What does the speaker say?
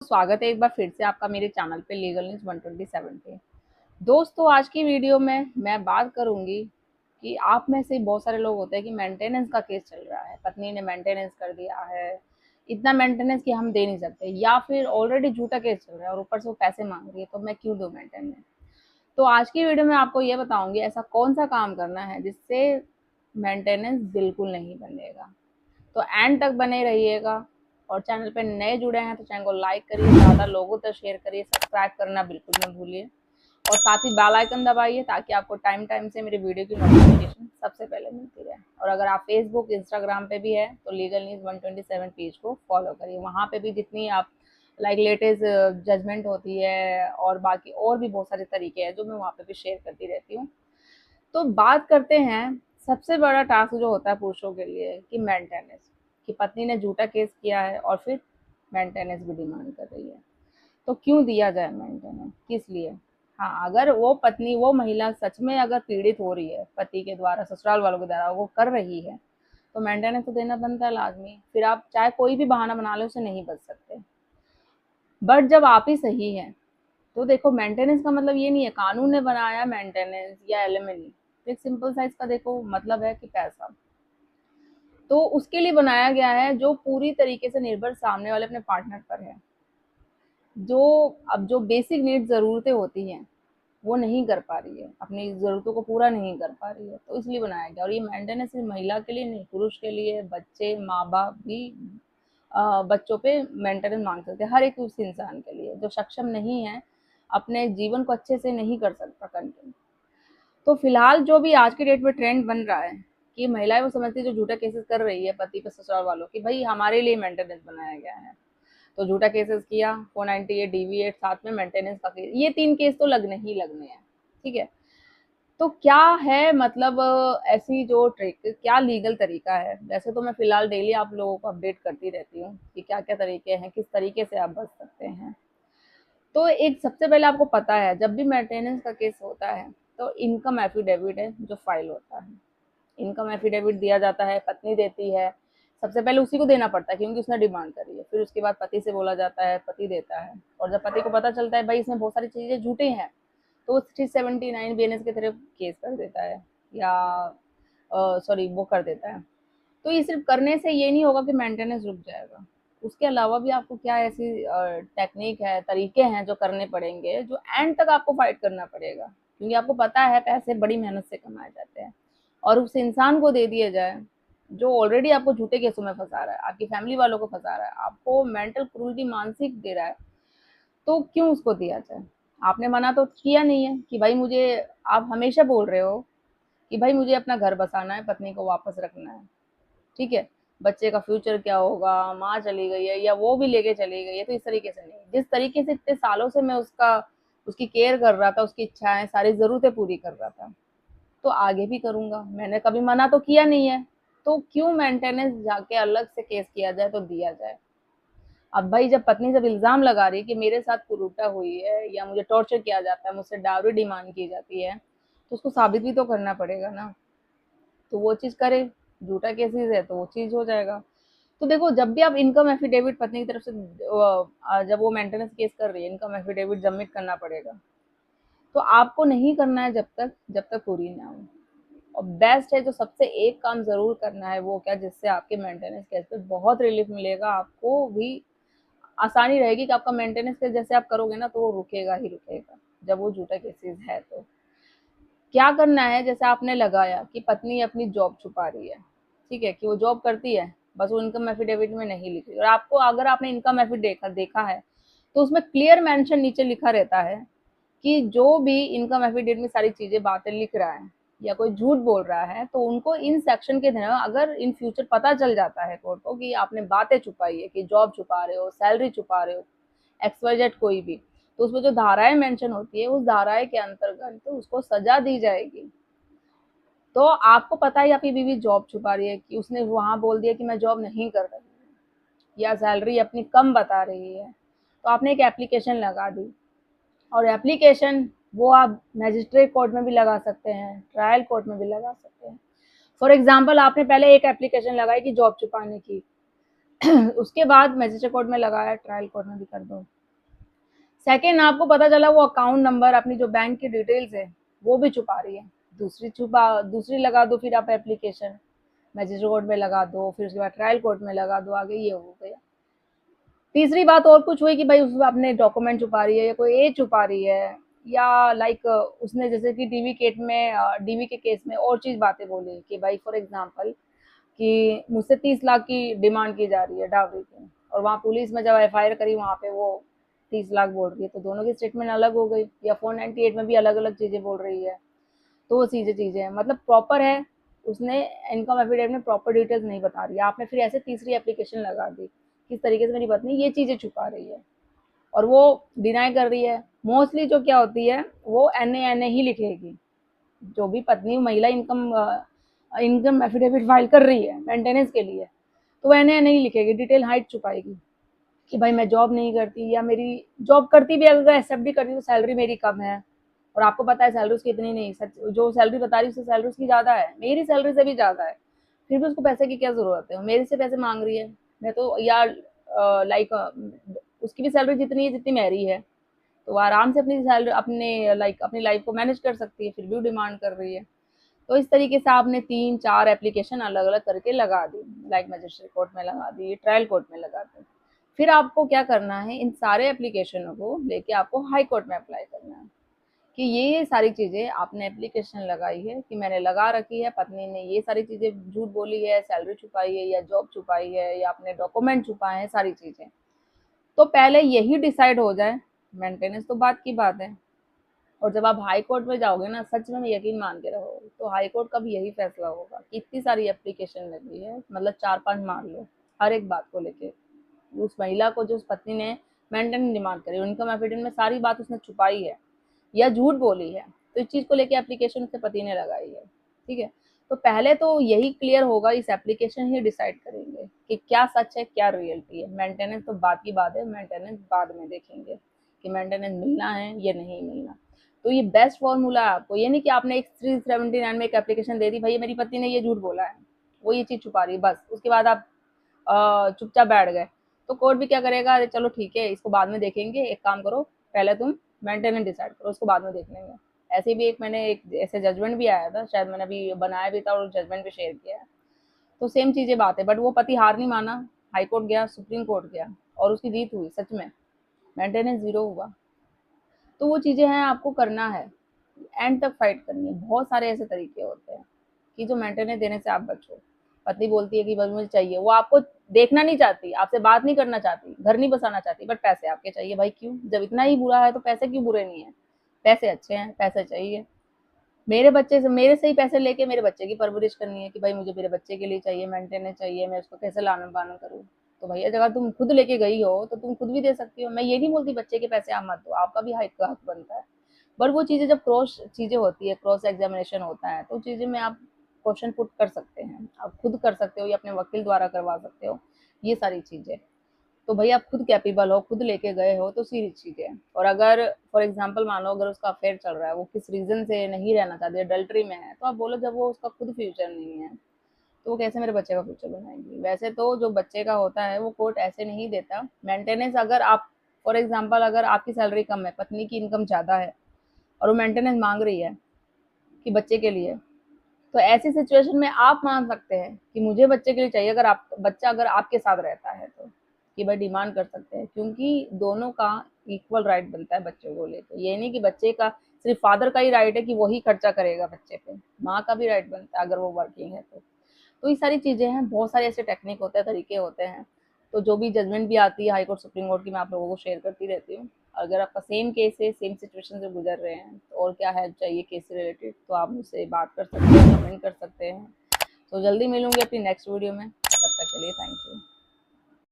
स्वागत है एक बार फिर से आपका मेरे चैनल पे लीगल न्यूज़ 127 पे। दोस्तों आज की वीडियो में मैं बात करूंगी कि आप में से बहुत सारे लोग होते हैं कि मेंटेनेंस का केस चल रहा है, पत्नी ने मेंटेनेंस कर दिया है, इतना मेंटेनेंस कि हम दे नहीं सकते, या फिर ऑलरेडी झूठा केस चल रहा है और ऊपर से वो पैसे मांग रही है, तो मैं क्यों दूं मेंटेनेंस। तो आज की वीडियो में आपको ये बताऊंगी ऐसा कौन सा काम करना है जिससे मेंटेनेंस बिल्कुल नहीं बनेगा। तो एंड तक बने रहिएगा। और चैनल पे नए जुड़े हैं तो चैनल को लाइक करिए, ज़्यादा लोगों तक शेयर करिए, सब्सक्राइब करना बिल्कुल मत भूलिए और साथ ही बेल आइकन दबाइए ताकि आपको टाइम टाइम से मेरी वीडियो की नोटिफिकेशन सबसे पहले मिलती रहे। और अगर आप फेसबुक इंस्टाग्राम पे भी है तो लीगल न्यूज़ 127 पेज को फॉलो करिए। वहाँ पे भी जितनी आप लेटेस्ट जजमेंट होती है और बाकी और भी बहुत सारे तरीके हैं जो मैं वहाँ पे भी शेयर करती रहती हूँ। तो बात करते हैं सबसे बड़ा टास्क जो होता है पुरुषों के लिए कि मेंटेनेंस, कि पत्नी ने झूठा केस किया है और फिर मेंटेनेंस भी डिमांड कर रही है। तो क्यों दिया जाए मेंटेनेंस, किस लिए। हाँ, अगर वो पत्नी, वो महिला सच में अगर पीड़ित हो रही है पति के द्वारा, ससुराल वालों के द्वारा वो कर रही है, तो मेंटेनेंस तो देना बनता है लाजमी। फिर आप चाहे कोई भी बहाना बना ले, उसे नहीं बच सकते। बट जब आप ही सही हैं तो देखो, मेंटेनेंस का मतलब ये नहीं है कानून ने बनाया मेंटेनेंस या एलिमनी। एक सिंपल सा इसका देखो मतलब है कि पैसा तो उसके लिए बनाया गया है जो पूरी तरीके से निर्भर सामने वाले अपने पार्टनर पर है। जो अब जो बेसिक नीड ज़रूरतें होती हैं वो नहीं कर पा रही है, अपनी ज़रूरतों को पूरा नहीं कर पा रही है, तो इसलिए बनाया गया। और ये मेंटेनेंस सिर्फ महिला के लिए नहीं, पुरुष के लिए, बच्चे, माँ बाप भी बच्चों पे मेंटेनेंस मांग सकते हैं। हर एक उस इंसान के लिए जो सक्षम नहीं है, अपने जीवन को अच्छे से नहीं कर सकता कंटिन्यू। तो फिलहाल जो भी आज की डेट में ट्रेंड बन रहा है कि महिलाएं वो समझती है जो झूठा केसेस कर रही है पति पे ससुराल वालों की, भाई हमारे लिए मेंटेनेंस बनाया गया है, तो झूठा केसेस किया, 498 DV8 साथ में मेंटेनेंस का केस, ये 3 केस तो लगने ही लगने हैं। ठीक है। तो क्या है मतलब ऐसी जो ट्रिक, क्या लीगल तरीका है। वैसे तो मैं फिलहाल डेली आप लोगों को अपडेट करती रहती हूँ कि क्या क्या तरीके हैं, किस तरीके से आप बच सकते हैं। तो एक सबसे पहले आपको पता है जब भी मेंटेनेंस का केस होता है तो इनकम एफिडेविट है जो फाइल होता है। इनकम एफिडेविट दिया जाता है, पत्नी देती है। सबसे पहले उसी को देना पड़ता है क्योंकि उसने डिमांड करी है, फिर उसके बाद पति से बोला जाता है, पति देता है। और जब पति को पता चलता है भाई इसमें बहुत सारी चीजें झूठी हैं, तो वो 379 BNS के तरफ केस कर देता है, या सॉरी वो कर देता है। तो ये सिर्फ करने से ये नहीं होगा कि मेंटेनेंस रुक जाएगा। उसके अलावा भी आपको क्या ऐसी टेक्निक है, तरीके हैं जो करने पड़ेंगे, जो एंड तक आपको फाइट करना पड़ेगा, क्योंकि आपको पता है पैसे बड़ी मेहनत से कमाए जाते हैं और उस इंसान को दे दिए जाए जो ऑलरेडी आपको झूठे केसों में फंसा रहा है, आपकी फैमिली वालों को फंसा रहा है, आपको मेंटल क्रूरटी मानसिक दे रहा है, तो क्यों उसको दिया जाए। आपने मना तो किया नहीं है कि भाई मुझे, आप हमेशा बोल रहे हो कि भाई मुझे अपना घर बसाना है, पत्नी को वापस रखना है। ठीक है, बच्चे का फ्यूचर क्या होगा, माँ चली गई है या वो भी लेके चली गई है, तो इस तरीके से नहीं। जिस तरीके से इतने सालों से मैं उसकी केयर कर रहा था, उसकी इच्छाएं सारी ज़रूरतें पूरी कर रहा था, तो आगे भी करूँगा। मैंने कभी मना तो किया नहीं है, तो क्यों मेंटेनेंस जाके अलग से केस किया जाए तो दिया जाए। अब भाई जब पत्नी जब इल्ज़ाम लगा रही है कि मेरे साथ कुरूपता हुई है या मुझे टॉर्चर किया जाता है, मुझसे डाउरी डिमांड की जाती है, तो उसको साबित भी तो करना पड़ेगा ना। तो वो चीज़ करे, झूठा केसेस है तो वो चीज़ हो जाएगा। तो देखो, जब भी आप इनकम एफिडेविट पत्नी की तरफ से जब वो मेंटेनेंस केस कर रही है, इनकम एफिडेविट सबमिट करना पड़ेगा। तो आपको नहीं करना है जब तक पूरी ना हो। और बेस्ट है जो सबसे एक काम ज़रूर करना है, वो क्या, जिससे आपके मेंटेनेंस केस पे बहुत रिलीफ मिलेगा, आपको भी आसानी रहेगी कि आपका मेंटेनेंस केस जैसे आप करोगे ना तो वो रुकेगा ही रुकेगा, जब वो झूठा केसेस है तो। क्या करना है, जैसे आपने लगाया कि पत्नी अपनी जॉब छुपा रही है, ठीक है, कि वो जॉब करती है, बस वो इनकम एफिडेविट में नहीं लिख रही। और आपको, अगर आपने इनकम एफिडेविट देखा है तो उसमें क्लियर मेंशन नीचे लिखा रहता है कि जो भी इनकम एफिडेविट में सारी चीजें बातें लिख रहा है या कोई झूठ बोल रहा है, तो उनको इन सेक्शन के तहत अगर इन फ्यूचर पता चल जाता है कोर्ट को कि आपने बातें छुपाई है, कि जॉब छुपा रहे हो, सैलरी छुपा रहे हो, XYZ कोई भी, तो उसमें जो धाराएं मेंशन होती है उस धाराएं के अंतर्गत तो उसको सजा दी जाएगी। तो आपको पता है आपकी बीवी जॉब छुपा रही है, कि उसने वहां बोल दिया कि मैं जॉब नहीं कर रही, या सैलरी अपनी कम बता रही है, तो आपने एक एप्लीकेशन लगा दी। और एप्लीकेशन वो आप मैजिस्ट्रेट कोर्ट में भी लगा सकते हैं, ट्रायल कोर्ट में भी लगा सकते हैं। फॉर एग्जाम्पल, आपने पहले एक एप्लीकेशन लगाई कि जॉब छुपाने की, उसके बाद मैजिस्ट्रेट कोर्ट में लगाया, ट्रायल कोर्ट में भी कर दो, सेकेंड, आपको पता चला वो अकाउंट नंबर, अपनी जो बैंक की डिटेल्स है वो भी छुपा रही है। दूसरी लगा दो फिर आप एप्लीकेशन, मैजिस्ट्रेट कोर्ट में लगा दो, फिर उसके बाद ट्रायल कोर्ट में लगा दो, आगे ये हो गया। तीसरी बात और कुछ हुई कि भाई उसमें अपने डॉक्यूमेंट छुपा रही है या कोई एज छुपा रही है, या लाइक उसने जैसे कि डीवी के केस में और चीज बातें बोली कि भाई फॉर एग्जांपल कि मुझसे 30 लाख की डिमांड की जा रही है डावरी की, और वहाँ पुलिस में जब एफआईआर करी वहाँ पे वो 30 लाख बोल रही है, तो दोनों की स्टेटमेंट अलग हो गई। या 498 में भी अलग अलग चीजें बोल रही है। तो वो चीजें हैं, मतलब प्रॉपर है, उसने इनकम एफिडेविट में प्रॉपर डिटेल्स नहीं बता रही है। आपने फिर ऐसे तीसरी एप्लीकेशन लगा दी, किस तरीके से मेरी पत्नी ये चीजें छुपा रही है और वो डिनाई कर रही है। मोस्टली जो क्या होती है वो एन ए ही लिखेगी। जो भी पत्नी महिला इनकम एफिडेविट फाइल कर रही है मेंटेनेंस के लिए, तो वो एन नहीं लिखेगी, डिटेल हाइट छुपाएगी कि भाई मैं जॉब नहीं करती, या मेरी जॉब करती भी अगर एक्सेप्ट भी करती तो सैलरी मेरी कम है। और आपको पता है सैलरी उसकी इतनी नहीं, सच जो सैलरी बता रही है उससे सैलरी उसकी ज़्यादा है, मेरी सैलरी से भी ज़्यादा है। फिर भी उसको पैसे की क्या ज़रूरत है, मेरे से पैसे मांग रही है। मैं तो यार लाइक उसकी भी सैलरी जितनी है जितनी मेरी है, तो वो आराम से अपनी सैलरी अपनी लाइफ को मैनेज कर सकती है, फिर भी डिमांड कर रही है। तो इस तरीके से आपने 3-4 एप्लीकेशन अलग अलग करके लगा दी, लाइक मजिस्ट्रेट कोर्ट में लगा दी, ट्रायल कोर्ट में लगा दी। फिर आपको क्या करना है, इन सारे एप्लीकेशनों को लेके आपको हाई कोर्ट में अप्लाई करना है कि ये सारी चीज़ें आपने एप्लीकेशन लगाई है कि मैंने लगा रखी है, पत्नी ने ये सारी चीज़ें झूठ बोली है, सैलरी छुपाई है या जॉब छुपाई है या अपने डॉक्यूमेंट छुपाए हैं, सारी चीज़ें। तो पहले यही डिसाइड हो जाए, मेंटेनेंस तो बात की बात है। और जब आप हाई कोर्ट में जाओगे ना, सच में यकीन मान के रहो, तो हाई कोर्ट का भी यही फैसला होगा कि इतनी सारी एप्लीकेशन लगी है, मतलब 4-5 मान लो, हर एक बात को लेके उस महिला को, जो उस पत्नी ने मेंटेनेंस डिमांड करी, इनकम एफिडेविट में सारी बात उसने छुपाई है या झूठ बोली है, तो इस चीज को लेके एप्लीकेशन उसके पति ने लगाई है। ठीक है, तो पहले तो यही क्लियर होगा, इस एप्लीकेशन ही डिसाइड करेंगे कि क्या सच है क्या रियलिटी है। मेंटेनेंस तो बात की बात है, मेंटेनेंस बाद में देखेंगे कि मेंटेनेंस मिलना है या नहीं मिलना। तो ये बेस्ट फॉर्मूला है आपको, ये नहीं कि आपने एक 379 में एक एप्लीकेशन दे दी, भाई मेरी पत्नी ने ये झूठ बोला है, वो ये चीज छुपा रही है, बस उसके बाद आप चुपचाप बैठ गए। तो कोर्ट भी क्या करेगा, अरे चलो ठीक है इसको बाद में देखेंगे, एक काम करो पहले तुम मेंटेनेंस डिसाइड करो, उसको बाद में देख लेंगे। ऐसे भी मैंने एक ऐसे जजमेंट भी आया था, शायद मैंने अभी बनाया भी था और जजमेंट भी शेयर किया है। तो सेम चीजें बात है, बट वो पति हार नहीं माना, हाई कोर्ट गया, सुप्रीम कोर्ट गया, और उसकी जीत हुई सच में, मेंटेनेंस 0 हुआ। तो वो चीजें हैं, आपको करना है, एंड तक फाइट करनी है। बहुत सारे ऐसे तरीके होते हैं कि जो मेंटेनेंस देने से आप बचो। पत्नी बोलती है कि बस मुझे चाहिए, वो आपको देखना नहीं चाहती, आपसे बात नहीं करना चाहती, घर नहीं बसाना चाहती, बट पैसे आपके चाहिए। भाई क्यों, जब इतना ही बुरा है तो पैसे क्यों बुरे नहीं है, पैसे अच्छे हैं, पैसे चाहिए। मेरे से ही पैसे लेके मेरे बच्चे की परवरिश करनी है कि भाई मुझे मेरे बच्चे के लिए चाहिए, मेंटेनेंस चाहिए, मैं उसको कैसे लालन पालन करूँ। तो भैया अगर तुम खुद लेके गई हो तो तुम खुद भी दे सकती हो। मैं ये नहीं बोलती बच्चे के पैसे आप मत दो, आपका भी हक बनता है। बट वो चीज़ें जब क्रॉस चीज़ें होती है, क्रॉस एग्जामिनेशन होता है, तो चीज़ें में आप क्वेश्चन पुट कर सकते हैं, आप खुद कर सकते हो या अपने वकील द्वारा करवा सकते हो ये सारी चीज़ें। तो भई आप खुद कैपेबल हो, खुद लेके गए हो तो सीधी चीज़ है। और अगर फॉर एग्ज़ाम्पल मान लो अगर उसका अफ़ेयर चल रहा है, वो किस रीज़न से नहीं रहना चाहती, अडल्टरी में है, तो आप बोलो जब वो उसका खुद फ्यूचर नहीं है, तो वो कैसे मेरे बच्चे का फ्यूचर बनाएगी। वैसे तो जो बच्चे का होता है वो कोर्ट ऐसे नहीं देता। मेंटेनेंस अगर आप फॉर एग्ज़ाम्पल अगर आपकी सैलरी कम है, पत्नी की इनकम ज़्यादा है और वो मेंटेनेंस माँग रही है कि बच्चे के लिए, तो ऐसी सिचुएशन में आप मान सकते हैं कि मुझे बच्चे के लिए चाहिए, अगर आपके साथ रहता है तो, कि भाई डिमांड कर सकते हैं, क्योंकि दोनों का इक्वल राइट बनता है बच्चों को लेकर। ये नहीं कि बच्चे का सिर्फ फादर का ही राइट है कि वही खर्चा करेगा बच्चे पे, माँ का भी राइट बनता है अगर वो वर्किंग है तो ये सारी चीजें हैं, बहुत सारे ऐसे टेक्निक होते हैं, तरीके होते हैं। तो जो भी जजमेंट भी आती है हाई कोर्ट सुप्रीम कोर्ट की, मैं आप लोगों को शेयर करती रहती हूँ। अगर आपका सेम केस है, सेम सिचुएशन से गुजर रहे हैं, तो और क्या हेल्प चाहिए केस से रिलेटेड, तो आप मुझसे बात कर सकते हैं, कमेंट कर सकते हैं। तो जल्दी मिलूंगी अपनी नेक्स्ट वीडियो में, तब तक के लिए थैंक यू।